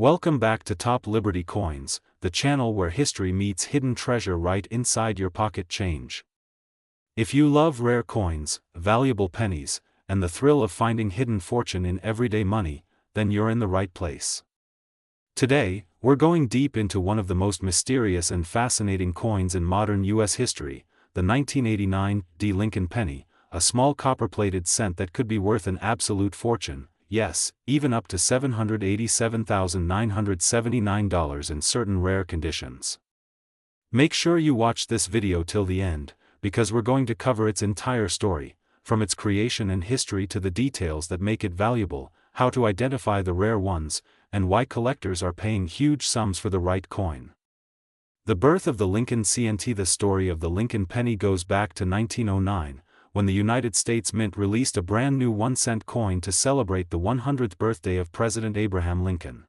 Welcome back to Top Liberty Coins, the channel where history meets hidden treasure right inside your pocket change. If you love rare coins, valuable pennies, and the thrill of finding hidden fortune in everyday money, then you're in the right place. Today, we're going deep into one of the most mysterious and fascinating coins in modern U.S. history, the 1989 D. Lincoln penny, a small copper-plated cent that could be worth an absolute fortune. Yes, even up to $787,979 in certain rare conditions. Make sure you watch this video till the end, because we're going to cover its entire story, from its creation and history to the details that make it valuable, how to identify the rare ones, and why collectors are paying huge sums for the right coin. The birth of the Lincoln CNT. The story of the Lincoln penny goes back to 1909, when the United States Mint released a brand new 1-cent coin to celebrate the 100th birthday of President Abraham Lincoln.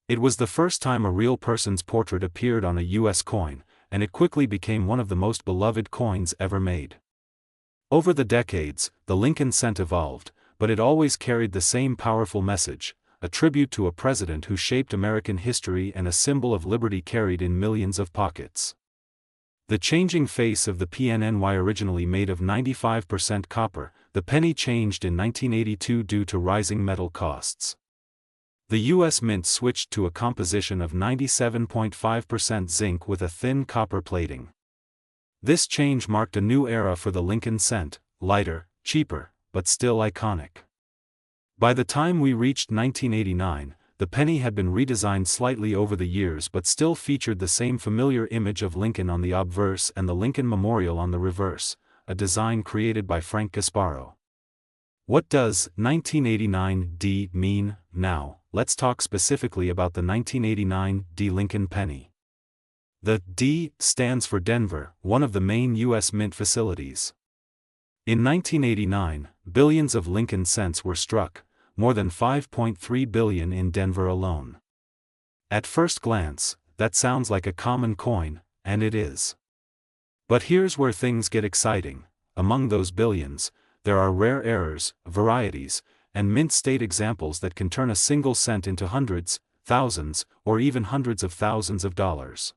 It was the first time a real person's portrait appeared on a U.S. coin, and it quickly became one of the most beloved coins ever made. Over the decades, the Lincoln cent evolved, but it always carried the same powerful message, a tribute to a president who shaped American history and a symbol of liberty carried in millions of pockets. The changing face of the PNNY. Originally made of 95% copper, the penny changed in 1982 due to rising metal costs. The U.S. Mint switched to a composition of 97.5% zinc with a thin copper plating. This change marked a new era for the Lincoln cent, lighter, cheaper, but still iconic. By the time we reached 1989, the penny had been redesigned slightly over the years but still featured the same familiar image of Lincoln on the obverse and the Lincoln Memorial on the reverse, a design created by Frank Gasparo. What does 1989 D mean? Now, let's talk specifically about the 1989 D. Lincoln penny. The D stands for Denver, one of the main U.S. Mint facilities. In 1989, billions of Lincoln cents were struck, more than $5.3 billion in Denver alone. At first glance, that sounds like a common coin, and it is. But here's where things get exciting. Among those billions, there are rare errors, varieties, and mint state examples that can turn a single cent into hundreds, thousands, or even hundreds of thousands of dollars.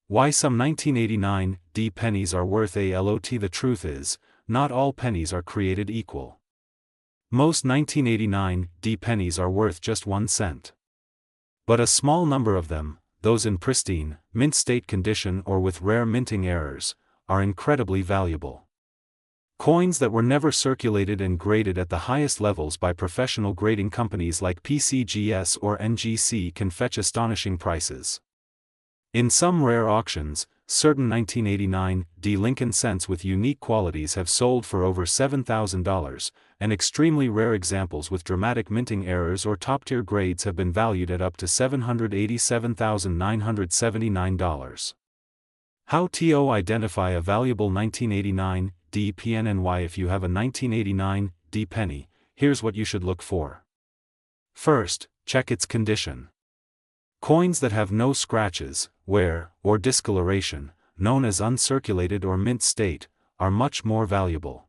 Why some 1989 D pennies are worth a lot? The truth is, not all pennies are created equal. Most 1989 D pennies are worth just 1 cent. But a small number of them, those in pristine, mint state condition or with rare minting errors, are incredibly valuable. Coins that were never circulated and graded at the highest levels by professional grading companies like PCGS or NGC can fetch astonishing prices. In some rare auctions, certain 1989 D. Lincoln cents with unique qualities have sold for over $7,000, and extremely rare examples with dramatic minting errors or top-tier grades have been valued at up to $787,979. How to identify a valuable 1989 D PNNY? If you have a 1989 D penny, here's what you should look for. First, check its condition. Coins that have no scratches, wear, or discoloration, known as uncirculated or mint state, are much more valuable.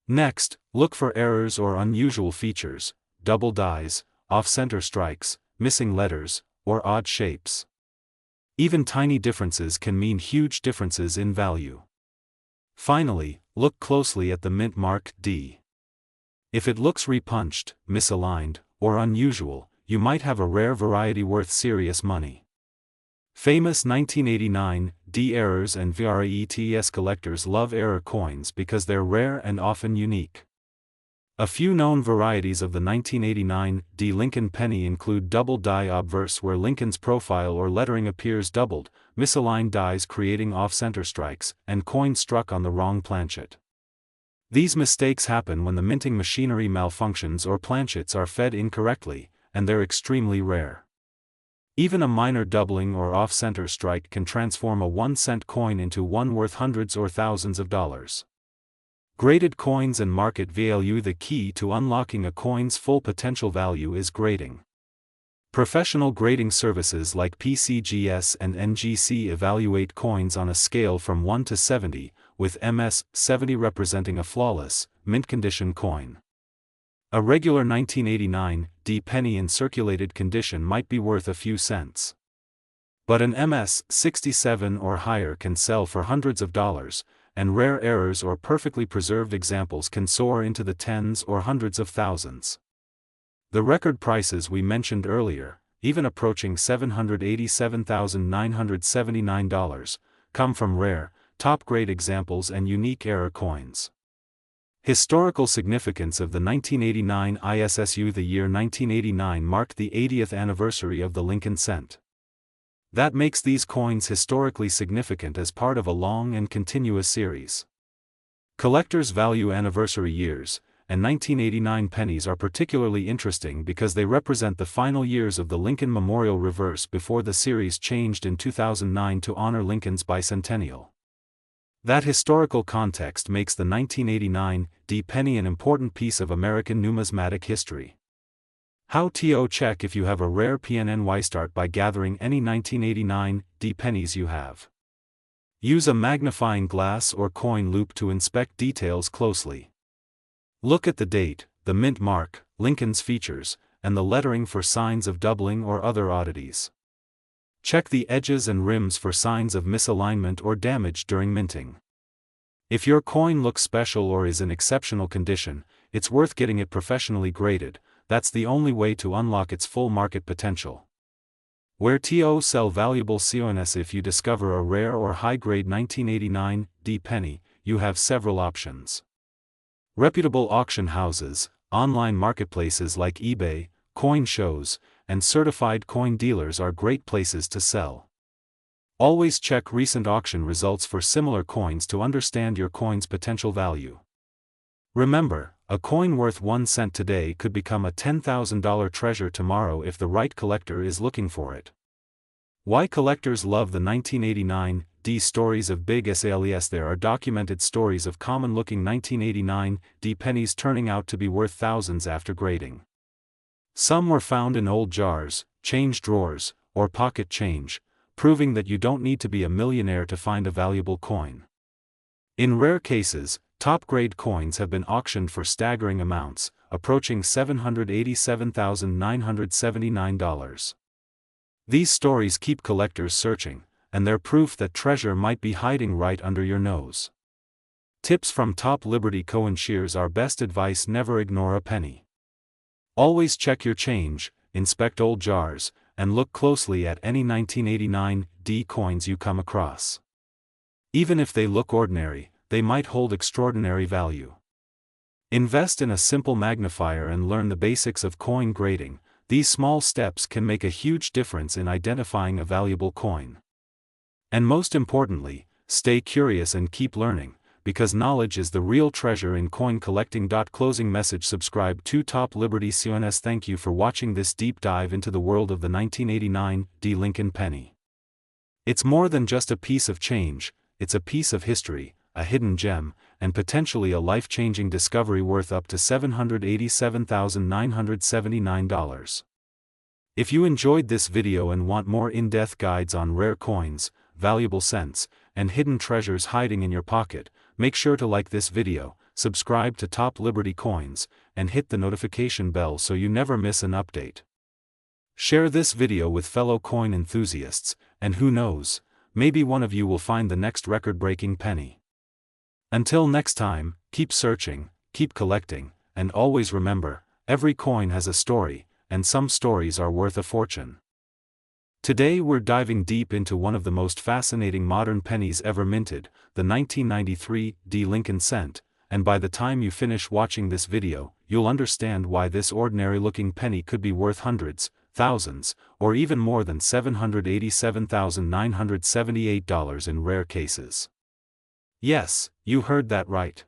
Next, look for errors or unusual features, double dies, off-center strikes, missing letters, or odd shapes. Even tiny differences can mean huge differences in value. Finally, look closely at the mint mark D. If it looks repunched, misaligned, or unusual, you might have a rare variety worth serious money. Famous 1989 D errors and varieties. Collectors love error coins because they're rare and often unique. A few known varieties of the 1989 D. Lincoln penny include double die obverse, where Lincoln's profile or lettering appears doubled, misaligned dies creating off-center strikes, and coins struck on the wrong planchet. These mistakes happen when the minting machinery malfunctions or planchets are fed incorrectly, and they're extremely rare. Even a minor doubling or off-center strike can transform a 1-cent coin into one worth hundreds or thousands of dollars. Graded coins and market value. The key to unlocking a coin's full potential value is grading. Professional grading services like PCGS and NGC evaluate coins on a scale from 1 to 70, with MS 70 representing a flawless, mint condition coin. A regular 1989 D penny in circulated condition might be worth a few cents. But an MS 67 or higher can sell for hundreds of dollars, and rare errors or perfectly preserved examples can soar into the tens or hundreds of thousands. The record prices we mentioned earlier, even approaching $787,979, come from rare, top-grade examples and unique error coins. Historical significance of the 1989 ISSU. The year 1989 marked the 80th anniversary of the Lincoln cent. That makes these coins historically significant as part of a long and continuous series. Collectors value anniversary years, and 1989 pennies are particularly interesting because they represent the final years of the Lincoln Memorial Reverse before the series changed in 2009 to honor Lincoln's bicentennial. That historical context makes the 1989 D penny an important piece of American numismatic history. How to check if you have a rare PNNY? Start by gathering any 1989 D pennies you have. Use a magnifying glass or coin loupe to inspect details closely. Look at the date, the mint mark, Lincoln's features, and the lettering for signs of doubling or other oddities. Check the edges and rims for signs of misalignment or damage during minting. If your coin looks special or is in exceptional condition, it's worth getting it professionally graded. That's the only way to unlock its full market potential. Where to sell valuable coins? If you discover a rare or high-grade 1989 D penny, you have several options. Reputable auction houses, online marketplaces like eBay, coin shows, and certified coin dealers are great places to sell. Always check recent auction results for similar coins to understand your coin's potential value. Remember, a coin worth 1 cent today could become a $10,000 treasure tomorrow if the right collector is looking for it. Why collectors love the 1989 D stories of big sales? There are documented stories of common-looking 1989 D pennies turning out to be worth thousands after grading. Some were found in old jars, change drawers, or pocket change, proving that you don't need to be a millionaire to find a valuable coin. In rare cases, top-grade coins have been auctioned for staggering amounts, approaching $787,979. These stories keep collectors searching, and they're proof that treasure might be hiding right under your nose. Tips from top Liberty coin shears. Our best advice: never ignore a penny. Always check your change, inspect old jars, and look closely at any 1989 D coins you come across. Even if they look ordinary, they might hold extraordinary value. Invest in a simple magnifier and learn the basics of coin grading. These small steps can make a huge difference in identifying a valuable coin. And most importantly, stay curious and keep learning, because knowledge is the real treasure in coin collecting. Closing message: subscribe to Top Liberty coins. Thank you for watching this deep dive into the world of the 1989 D Lincoln penny. It's more than just a piece of change, it's a piece of history, a hidden gem, and potentially a life-changing discovery worth up to $787,979. If you enjoyed this video and want more in-depth guides on rare coins, valuable cents, and hidden treasures hiding in your pocket, make sure to like this video, subscribe to Top Liberty Coins, and hit the notification bell so you never miss an update. Share this video with fellow coin enthusiasts, and who knows, maybe one of you will find the next record-breaking penny. Until next time, keep searching, keep collecting, and always remember, every coin has a story, and some stories are worth a fortune. Today we're diving deep into one of the most fascinating modern pennies ever minted, the 1993 D Lincoln cent, and by the time you finish watching this video, you'll understand why this ordinary-looking penny could be worth hundreds, thousands, or even more than $787,978 in rare cases. Yes, you heard that right.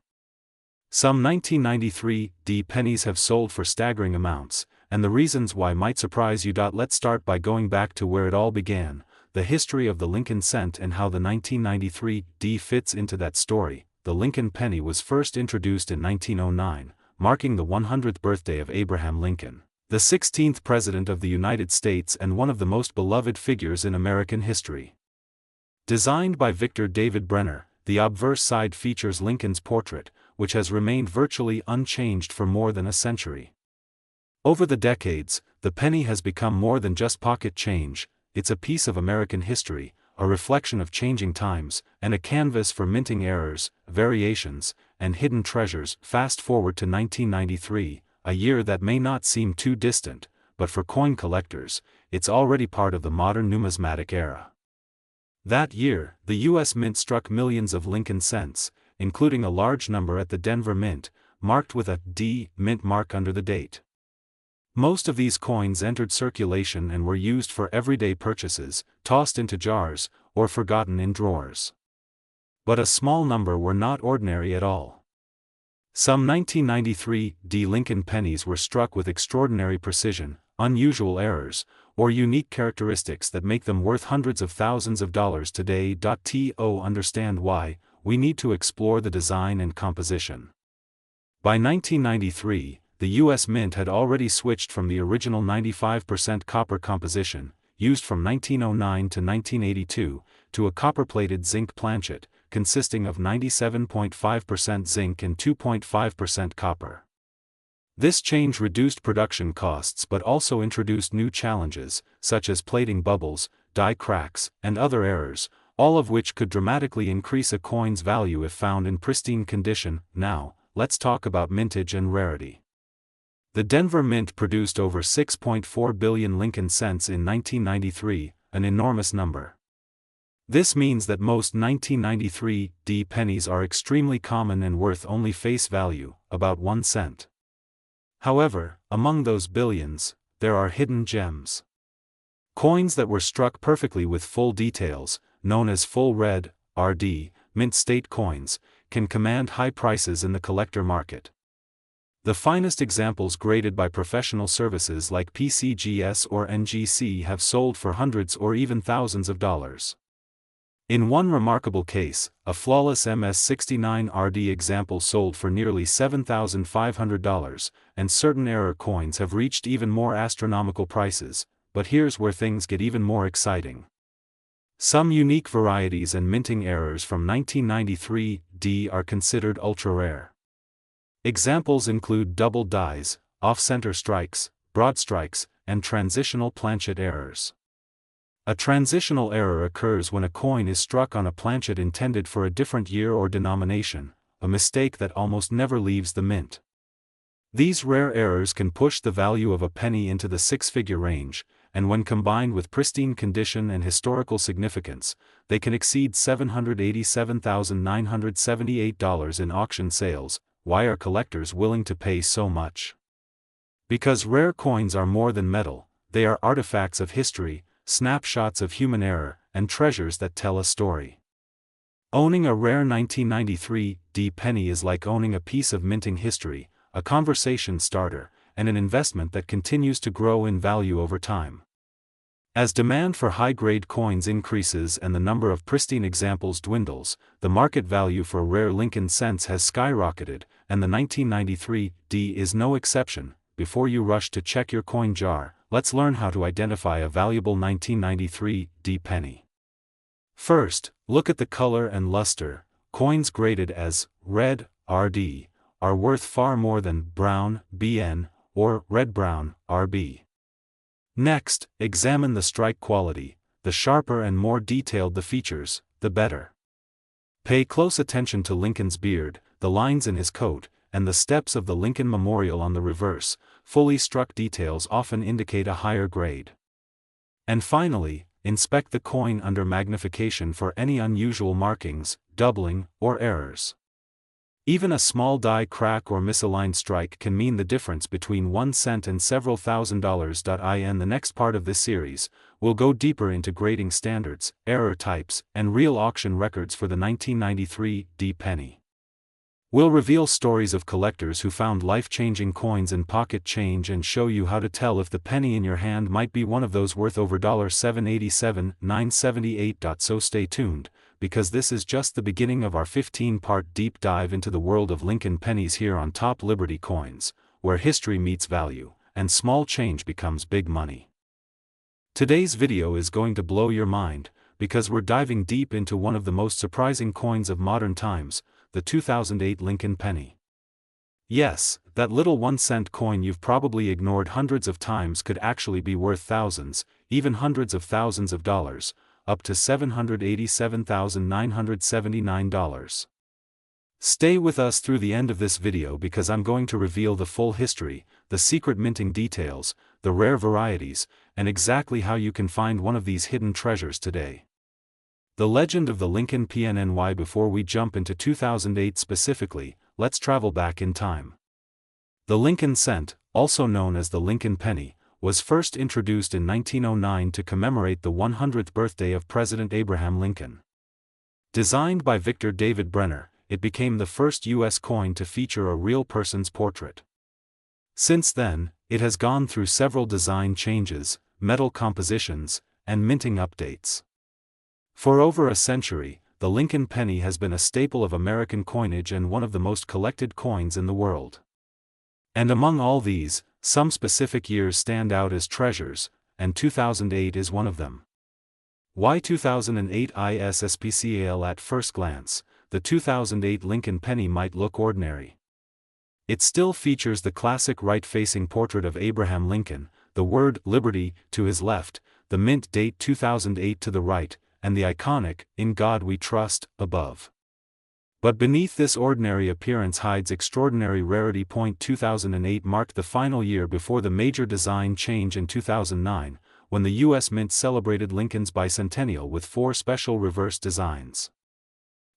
Some 1993 D pennies have sold for staggering amounts, and the reasons why might surprise you. Let's start by going back to where it all began, the history of the Lincoln cent and how the 1993 D fits into that story. The Lincoln penny was first introduced in 1909, marking the 100th birthday of Abraham Lincoln, the 16th President of the United States and one of the most beloved figures in American history. Designed by Victor David Brenner, the obverse side features Lincoln's portrait, which has remained virtually unchanged for more than a century. Over the decades, the penny has become more than just pocket change. It's a piece of American history, a reflection of changing times, and a canvas for minting errors, variations, and hidden treasures. Fast forward to 1993, a year that may not seem too distant, but for coin collectors, it's already part of the modern numismatic era. That year, the U.S. Mint struck millions of Lincoln cents, including a large number at the Denver Mint, marked with a D Mint mark under the date. Most of these coins entered circulation and were used for everyday purchases, tossed into jars, or forgotten in drawers. But a small number were not ordinary at all. Some 1993 D Lincoln pennies were struck with extraordinary precision, unusual errors, or unique characteristics that make them worth hundreds of thousands of dollars today. To understand why, we need to explore the design and composition. By 1993, the U.S. Mint had already switched from the original 95% copper composition, used from 1909 to 1982, to a copper-plated zinc planchet, consisting of 97.5% zinc and 2.5% copper. This change reduced production costs but also introduced new challenges, such as plating bubbles, die cracks, and other errors, all of which could dramatically increase a coin's value if found in pristine condition. Now, let's talk about mintage and rarity. The Denver Mint produced over 6.4 billion Lincoln cents in 1993, an enormous number. This means that most 1993 D pennies are extremely common and worth only face value, about 1 cent. However, among those billions, there are hidden gems. Coins that were struck perfectly with full details, known as full red, RD, mint state coins, can command high prices in the collector market. The finest examples graded by professional services like PCGS or NGC have sold for hundreds or even thousands of dollars. In one remarkable case, a flawless MS-69 RD example sold for nearly $7,500, and certain error coins have reached even more astronomical prices. But here's where things get even more exciting. Some unique varieties and minting errors from 1993 D are considered ultra-rare. Examples include double dies, off-center strikes, broad strikes, and transitional planchet errors. A transitional error occurs when a coin is struck on a planchet intended for a different year or denomination, a mistake that almost never leaves the mint. These rare errors can push the value of a penny into the six-figure range, and when combined with pristine condition and historical significance, they can exceed $787,978 in auction sales. Why are collectors willing to pay so much? Because rare coins are more than metal, they are artifacts of history, snapshots of human error, and treasures that tell a story. Owning a rare 1993 D penny is like owning a piece of minting history, a conversation starter, and an investment that continues to grow in value over time. As demand for high-grade coins increases and the number of pristine examples dwindles, the market value for rare Lincoln cents has skyrocketed, and the 1993 D is no exception. Before you rush to check your coin jar, let's learn how to identify a valuable 1993 D penny. First, look at the color and luster. Coins graded as red, RD, are worth far more than brown, BN, or red-brown, RB. Next, examine the strike quality. The sharper and more detailed the features, the better. Pay close attention to Lincoln's beard, the lines in his coat, and the steps of the Lincoln Memorial on the reverse. Fully struck details often indicate a higher grade. And finally, inspect the coin under magnification for any unusual markings, doubling, or errors. Even a small die crack or misaligned strike can mean the difference between 1 cent and several $1,000s. In the next part of this series, we'll go deeper into grading standards, error types, and real auction records for the 1993 D penny. We'll reveal stories of collectors who found life-changing coins in pocket change and show you how to tell if the penny in your hand might be one of those worth over $787, $978. So stay tuned, because this is just the beginning of our 15-part deep dive into the world of Lincoln pennies here on Top Liberty Coins, where history meets value, and small change becomes big money. Today's video is going to blow your mind, because we're diving deep into one of the most surprising coins of modern times, the 2008 Lincoln penny. Yes, that little 1-cent coin you've probably ignored hundreds of times could actually be worth thousands, even hundreds of thousands of dollars, up to $787,979. Stay with us through the end of this video because I'm going to reveal the full history, the secret minting details, the rare varieties, and exactly how you can find one of these hidden treasures today. The legend of the Lincoln PNNY. Before we jump into 2008 specifically, let's travel back in time. The Lincoln cent, also known as the Lincoln penny, was first introduced in 1909 to commemorate the 100th birthday of President Abraham Lincoln. Designed by Victor David Brenner, it became the first U.S. coin to feature a real person's portrait. Since then, it has gone through several design changes, metal compositions, and minting updates. For over a century, the Lincoln penny has been a staple of American coinage and one of the most collected coins in the world. And among all these, some specific years stand out as treasures, and 2008 is one of them. Why 2008 ISSPCAL? At first glance, the 2008 Lincoln penny might look ordinary. It still features the classic right-facing portrait of Abraham Lincoln, the word "Liberty" to his left, the mint date 2008 to the right, and the iconic "In God We Trust" above. But beneath this ordinary appearance hides extraordinary rarity. 2008 marked the final year before the major design change in 2009, when the U.S. Mint celebrated Lincoln's bicentennial with 4 special reverse designs.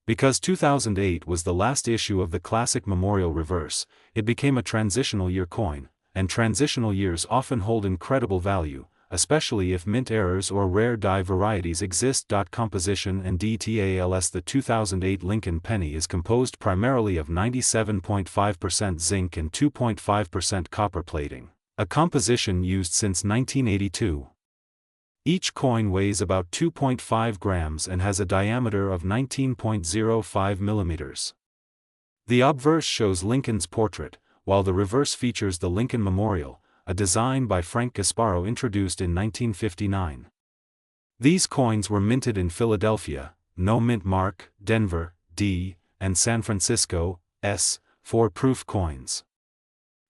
Because 2008 was the last issue of the classic memorial reverse, it became a transitional year coin, and transitional years often hold incredible value, especially if mint errors or rare die varieties exist. Composition and details. The 2008 Lincoln penny is composed primarily of 97.5% zinc and 2.5% copper plating, a composition used since 1982. Each coin weighs about 2.5 grams and has a diameter of 19.05 millimeters. The obverse shows Lincoln's portrait, while the reverse features the Lincoln Memorial, a design by Frank Gasparo introduced in 1959. These coins were minted in Philadelphia, No Mint Mark, Denver, D, and San Francisco, S, for proof coins.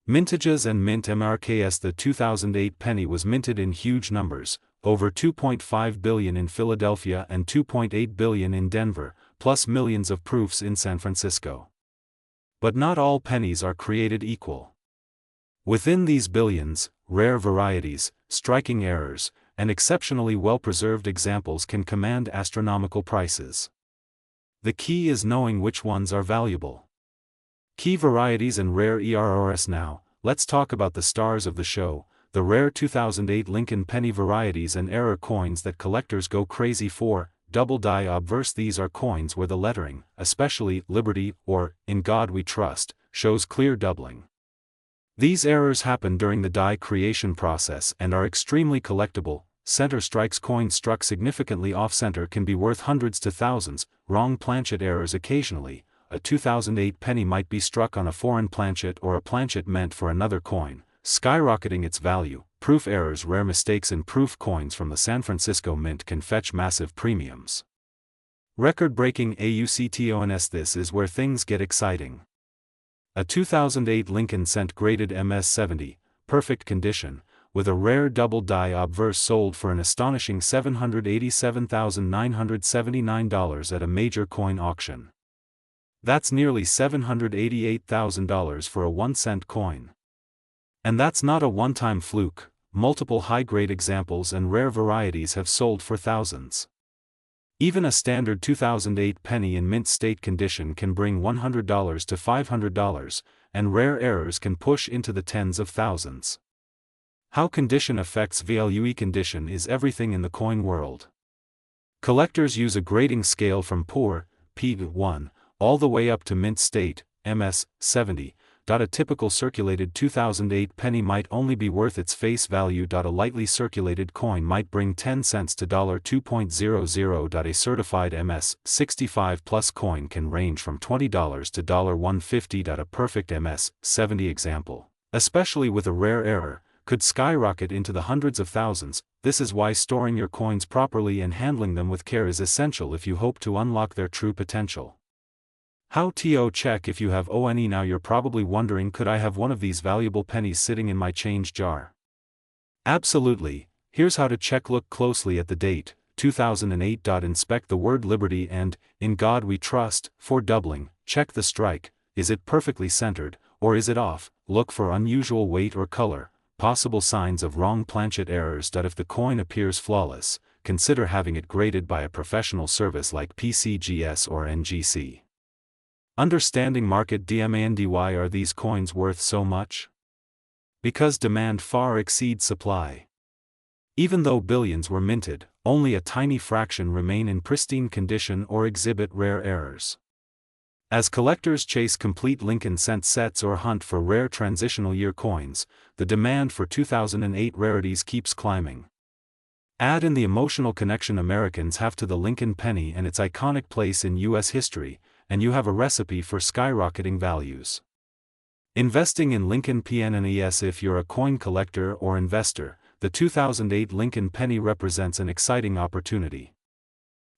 Mintages and mint MRKs. The 2008 penny was minted in huge numbers, over 2.5 billion in Philadelphia and 2.8 billion in Denver, plus millions of proofs in San Francisco. But not all pennies are created equal. Within these billions, rare varieties, striking errors, and exceptionally well-preserved examples can command astronomical prices. The key is knowing which ones are valuable. Key varieties and rare ERRs. Now, let's talk about the stars of the show, the rare 2008 Lincoln penny varieties and error coins that collectors go crazy for. Double die obverse. These are coins where the lettering, especially "Liberty" or "In God We Trust," shows clear doubling. These errors happen during the die creation process and are extremely collectible. Center strikes. Coins struck significantly off-center can be worth hundreds to thousands. Wrong planchet errors. Occasionally, a 2008 penny might be struck on a foreign planchet or a planchet meant for another coin, skyrocketing its value. Proof errors. Rare mistakes in proof coins from the San Francisco Mint can fetch massive premiums. Record-breaking AUCTONS. This is where things get exciting. A 2008 Lincoln cent graded MS-70, perfect condition, with a rare double die obverse sold for an astonishing $787,979 at a major coin auction. That's nearly $788,000 for a 1-cent coin. And that's not a one-time fluke. Multiple high-grade examples and rare varieties have sold for thousands. Even a standard 2008 penny in mint state condition can bring $100 to $500, and rare errors can push into the tens of thousands. How condition affects value. Condition is everything in the coin world. Collectors use a grading scale from poor, P1, all the way up to mint state, MS-70. A typical circulated 2008 penny might only be worth its face value. A lightly circulated coin might bring 10 cents to $2.00. A certified MS-65 plus coin can range from $20 to $150. A perfect MS-70 example, especially with a rare error, could skyrocket into the hundreds of thousands. This is why storing your coins properly and handling them with care is essential if you hope to unlock their true potential. How to check if you have one? Now you're probably wondering, could I have one of these valuable pennies sitting in my change jar? Absolutely. Here's how to check. Look closely at the date, 2008. Inspect the word Liberty and, In God We Trust, for doubling. Check the strike, is it perfectly centered, or is it off? Look for unusual weight or color, possible signs of wrong planchet errors. If the coin appears flawless, consider having it graded by a professional service like PCGS or NGC. Understanding market demand. Why are these coins worth so much? Because demand far exceeds supply. Even though billions were minted, only a tiny fraction remain in pristine condition or exhibit rare errors. As collectors chase complete Lincoln cent sets or hunt for rare transitional year coins, the demand for 2008 rarities keeps climbing. Add in the emotional connection Americans have to the Lincoln penny and its iconic place in U.S. history, and you have a recipe for skyrocketing values. Investing in Lincoln pennies. If you're a coin collector or investor, the 2008 Lincoln penny represents an exciting opportunity.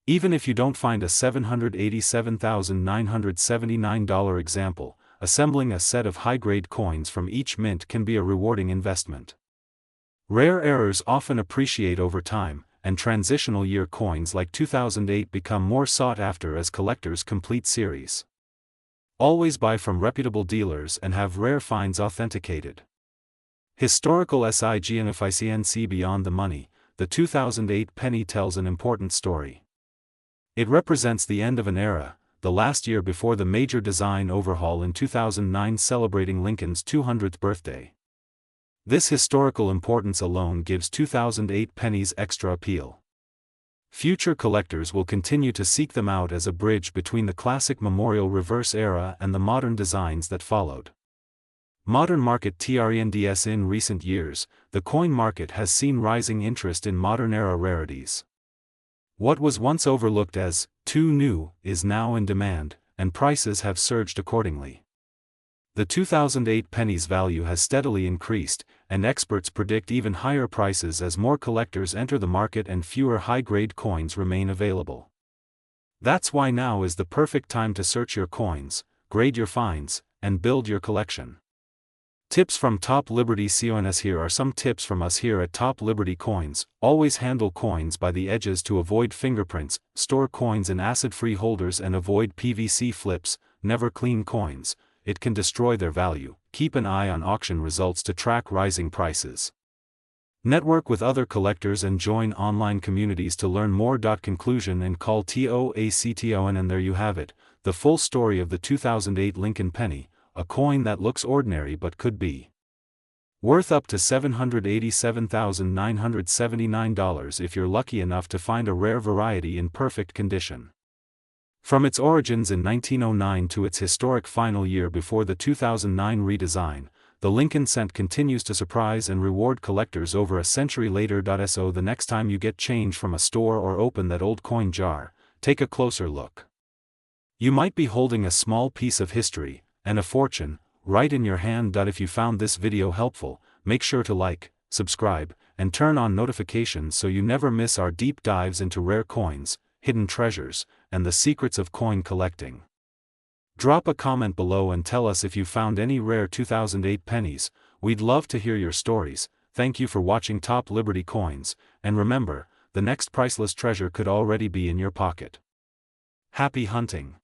Even if you don't find a $787,979 example, assembling a set of high-grade coins from each mint can be a rewarding investment. Rare errors often appreciate over time, and transitional year coins like 2008 become more sought after as collectors complete series. Always buy from reputable dealers and have rare finds authenticated. Historical significance. Beyond the money, the 2008 penny tells an important story. It represents the end of an era, the last year before the major design overhaul in 2009 celebrating Lincoln's 200th birthday. This historical importance alone gives 2008 pennies extra appeal. Future collectors will continue to seek them out as a bridge between the classic memorial reverse era and the modern designs that followed. Modern market trends. In recent years, the coin market has seen rising interest in modern-era rarities. What was once overlooked as too new is now in demand, and prices have surged accordingly. The 2008 penny's value has steadily increased, and experts predict even higher prices as more collectors enter the market and fewer high-grade coins remain available. That's why now is the perfect time to search your coins, grade your finds, and build your collection. Tips from Top Liberty Coins. Here are some tips from us here at Top Liberty Coins. Always handle coins by the edges to avoid fingerprints, store coins in acid-free holders and avoid PVC flips. Never clean coins, it can destroy their value. Keep an eye on auction results to track rising prices. Network with other collectors and join online communities to learn more. Conclusion and call TOACTON. And there you have it, the full story of the 2008 Lincoln penny, a coin that looks ordinary but could be worth up to $787,979 if you're lucky enough to find a rare variety in perfect condition. From its origins in 1909 to its historic final year before the 2009 redesign, the Lincoln cent continues to surprise and reward collectors over a century later. So the next time you get change from a store or open that old coin jar, take a closer look. You might be holding a small piece of history, and a fortune, right in your hand. If you found this video helpful, make sure to like, subscribe, and turn on notifications so you never miss our deep dives into rare coins, hidden treasures, and the secrets of coin collecting. Drop a comment below and tell us if you found any rare 2008 pennies. We'd love to hear your stories. Thank you for watching Top Liberty Coins, and remember, the next priceless treasure could already be in your pocket. Happy hunting!